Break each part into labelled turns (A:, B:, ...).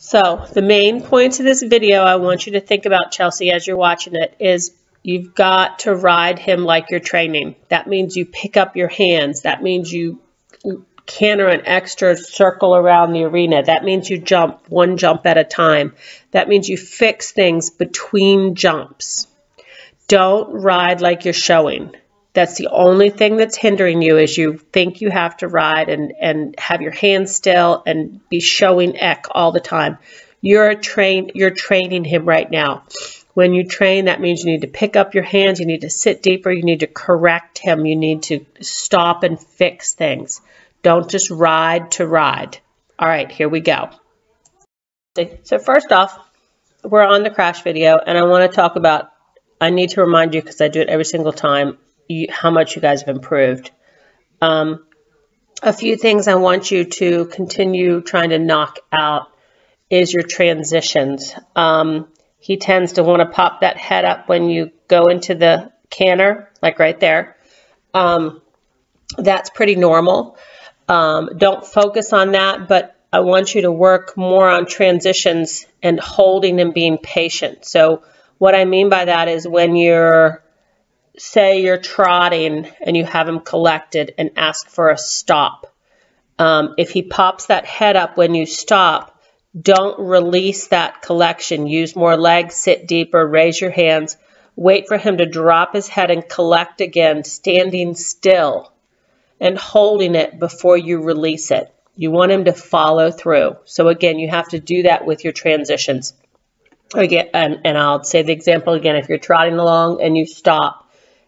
A: So the main points of this video I want you to think about, Chelsea, as you're watching it, is you've got to ride him like you're training. That means you pick up your hands. That means you canter an extra circle around the arena. That means you jump one jump at a time. That means you fix things between jumps. Don't ride like you're showing. That's the only thing that's hindering you, is you think you have to ride and have your hands still and be showing ek all the time. You're training him right now. When you train, that means you need to pick up your hands, you need to sit deeper, you need to correct him, you need to stop and fix things. Don't just ride to ride. All right, here we go. So first off, we're on the crash video, and I want to talk about, I need to remind you, because I do it every single time, how much you guys have improved. A few things I want you to continue trying to knock out is your transitions. He tends to want to pop that head up when you go into the canter, like right there. That's pretty normal. Don't focus on that, but I want you to work more on transitions and holding and being patient. So what I mean by that is when say you're trotting and you have him collected and ask for a stop. If he pops that head up when you stop, don't release that collection. Use more legs, sit deeper, raise your hands. Wait for him to drop his head and collect again, standing still and holding it before you release it. You want him to follow through. So again, you have to do that with your transitions. Again, and I'll say the example again. If you're trotting along and you stop,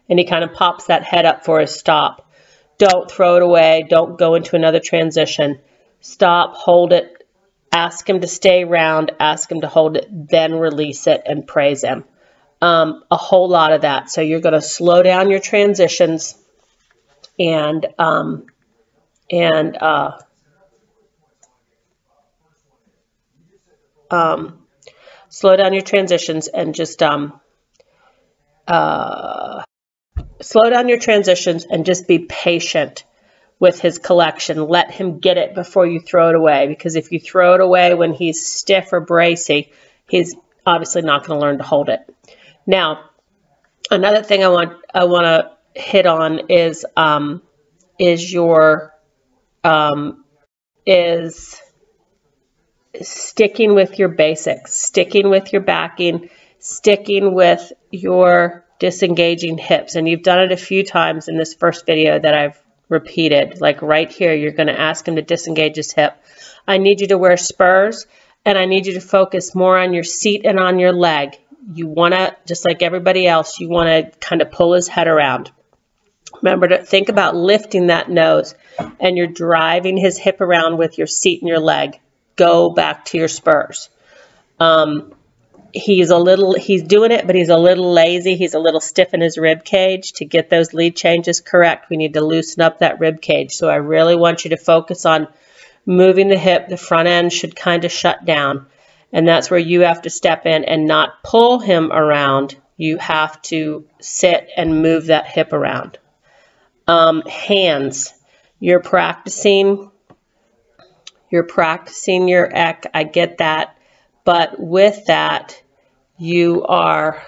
A: and he kind of pops that head up for a stop, don't throw it away. Don't go into another transition. Stop, hold it, ask him to stay round, ask him to hold it, then release it and praise him. A whole lot of that. So you're going to slow down your transitions and slow down your transitions and just slow down your transitions and just be patient with his collection. Let him get it before you throw it away, because if you throw it away when he's stiff or bracy, he's obviously not going to learn to hold it. Now, another thing I want to hit on is sticking with your basics, sticking with your backing, sticking with your disengaging hips. And you've done it a few times in this first video that I've repeated. Like right here, you're going to ask him to disengage his hip. I need you to wear spurs, and I need you to focus more on your seat and on your leg. You want to, just like everybody else, you want to kind of pull his head around. Remember to think about lifting that nose, and you're driving his hip around with your seat and your leg. Go back to your spurs. He's doing it, but he's a little lazy. He's a little stiff in his rib cage. To get those lead changes correct, we need to loosen up that rib cage. So I really want you to focus on moving the hip. The front end should kind of shut down. And that's where you have to step in and not pull him around. You have to sit and move that hip around. Hands. You're practicing your ek. I get that. But with that, you are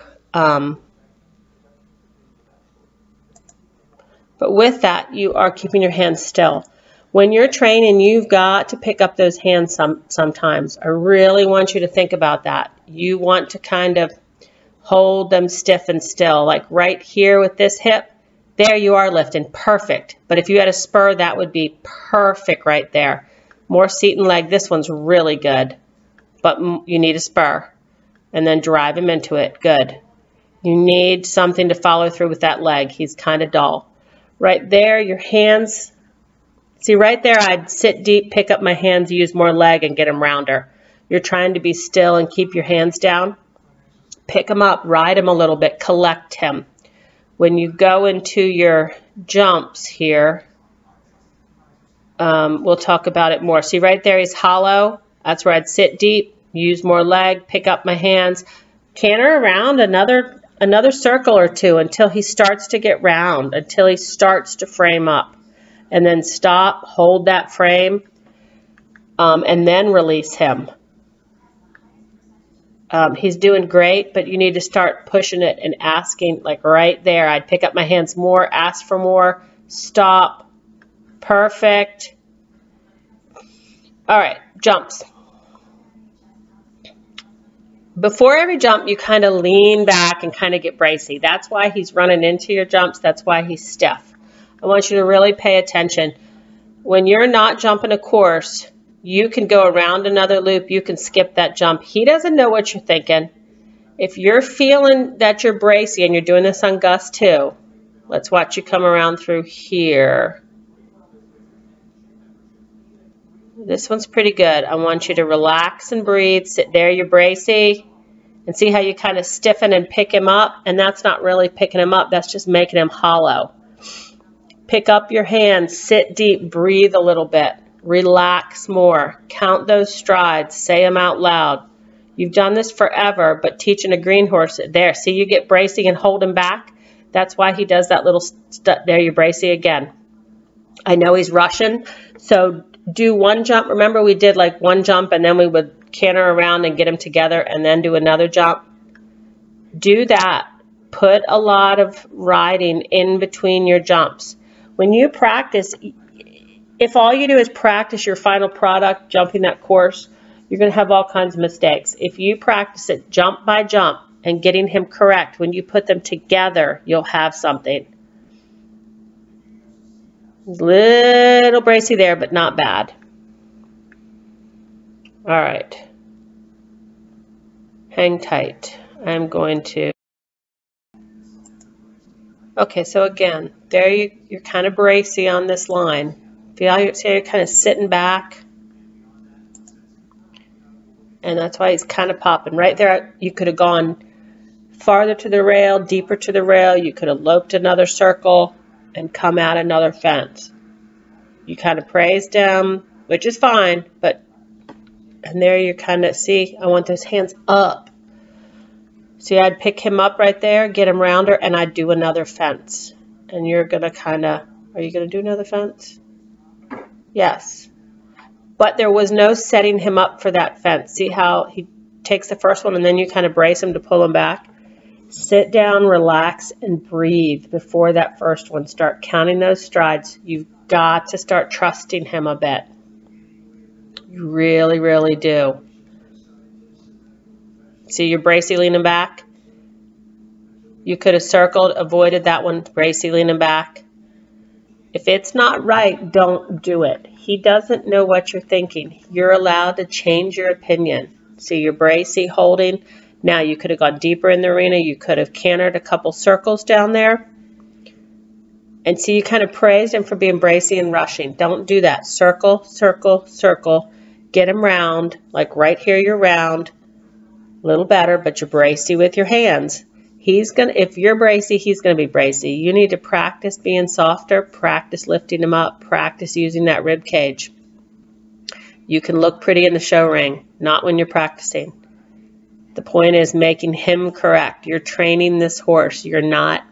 A: keeping your hands still. When you're training, you've got to pick up those hands sometimes. I really want you to think about that. You want to kind of hold them stiff and still. Like right here with this hip, there you are lifting. Perfect. But if you had a spur, that would be perfect right there. More seat and leg. This one's really good. But you need a spur, and then drive him into it. Good. You need something to follow through with that leg. He's kind of dull. Right there, your hands. See, right there, I'd sit deep, pick up my hands, use more leg, and get him rounder. You're trying to be still and keep your hands down. Pick him up, ride him a little bit, collect him. When you go into your jumps here, we'll talk about it more. See, right there, he's hollow. That's where I'd sit deep, use more leg, pick up my hands, canter around another circle or two until he starts to get round, until he starts to frame up. And then stop, hold that frame, and then release him. He's doing great, but you need to start pushing it and asking, like right there. I'd pick up my hands more, ask for more, stop. Perfect. All right, jumps. Before every jump, you kind of lean back and kind of get bracey. That's why he's running into your jumps. That's why he's stiff. I want you to really pay attention. When you're not jumping a course, you can go around another loop. You can skip that jump. He doesn't know what you're thinking. If you're feeling that you're bracey, and you're doing this on Gus too, let's watch you come around through here. This one's pretty good. I want you to relax and breathe. Sit there, you're bracey. And see how you kind of stiffen and pick him up? And that's not really picking him up. That's just making him hollow. Pick up your hands. Sit deep. Breathe a little bit. Relax more. Count those strides. Say them out loud. You've done this forever, but teaching a green horse, there. See, you get bracey and hold him back? That's why he does that little there, you're bracey again. I know he's rushing, so do one jump. Remember, we did like one jump, and then we would canter around and get them together and then do another jump. Do that. Put a lot of riding in between your jumps. When you practice, if all you do is practice your final product, jumping that course, you're going to have all kinds of mistakes. If you practice it jump by jump and getting him correct, when you put them together, you'll have something. Little bracey there, but not bad. All right. Hang tight. I'm going to... Okay, so again, there you're kind of bracey on this line. Feel you're kind of sitting back. And that's why he's kind of popping. Right there, you could have gone farther to the rail, deeper to the rail. You could have loped another circle and come out another fence. You kind of praised him, which is fine, but... And there you kind of see, I want those hands up. See, I'd pick him up right there, get him rounder, and I'd do another fence. And you're going to kind of, are you going to do another fence? Yes. But there was no setting him up for that fence. See how he takes the first one and then you kind of brace him to pull him back? Sit down, relax, and breathe before that first one. Start counting those strides. You've got to start trusting him a bit. You really, really do. See, you're bracey leaning back. You could have circled, avoided that one, bracey leaning back. If it's not right, don't do it. He doesn't know what you're thinking. You're allowed to change your opinion. See, you're bracey, holding. Now, you could have gone deeper in the arena. You could have cantered a couple circles down there. And see, you kind of praised him for being bracey and rushing. Don't do that. Circle, circle, circle. Get him round, like right here you're round, a little better, but you're bracey with your hands. If you're bracey, he's gonna be bracey. You need to practice being softer, practice lifting him up, practice using that rib cage. You can look pretty in the show ring, not when you're practicing. The point is making him correct. You're training this horse. You're not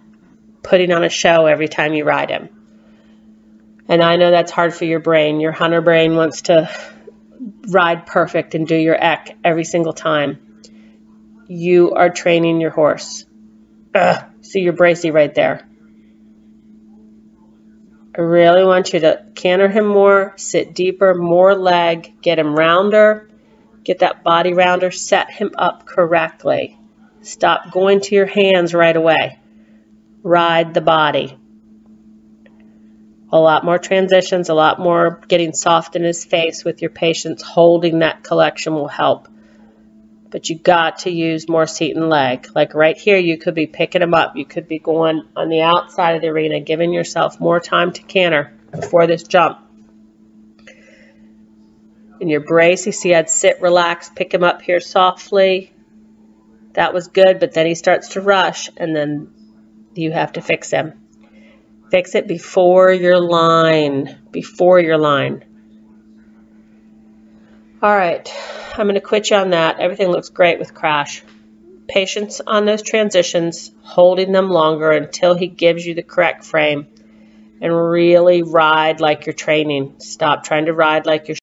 A: putting on a show every time you ride him. And I know that's hard for your brain. Your hunter brain wants to ride perfect and do your eck every single time. You are training your horse. See your bracey right there. I really want you to canter him more, sit deeper, more leg, get him rounder, get that body rounder, set him up correctly. Stop going to your hands right away. Ride the body. A lot more transitions, a lot more getting soft in his face with your patience. Holding that collection will help. But you got to use more seat and leg. Like right here, you could be picking him up. You could be going on the outside of the arena, giving yourself more time to canter before this jump. And your brace, you see I'd sit, relax, pick him up here softly. That was good, but then he starts to rush, and then you have to fix him. Fix it before your line. Before your line. All right. I'm going to quit you on that. Everything looks great with Crash. Patience on those transitions. Holding them longer until he gives you the correct frame. And really ride like you're training. Stop trying to ride like you're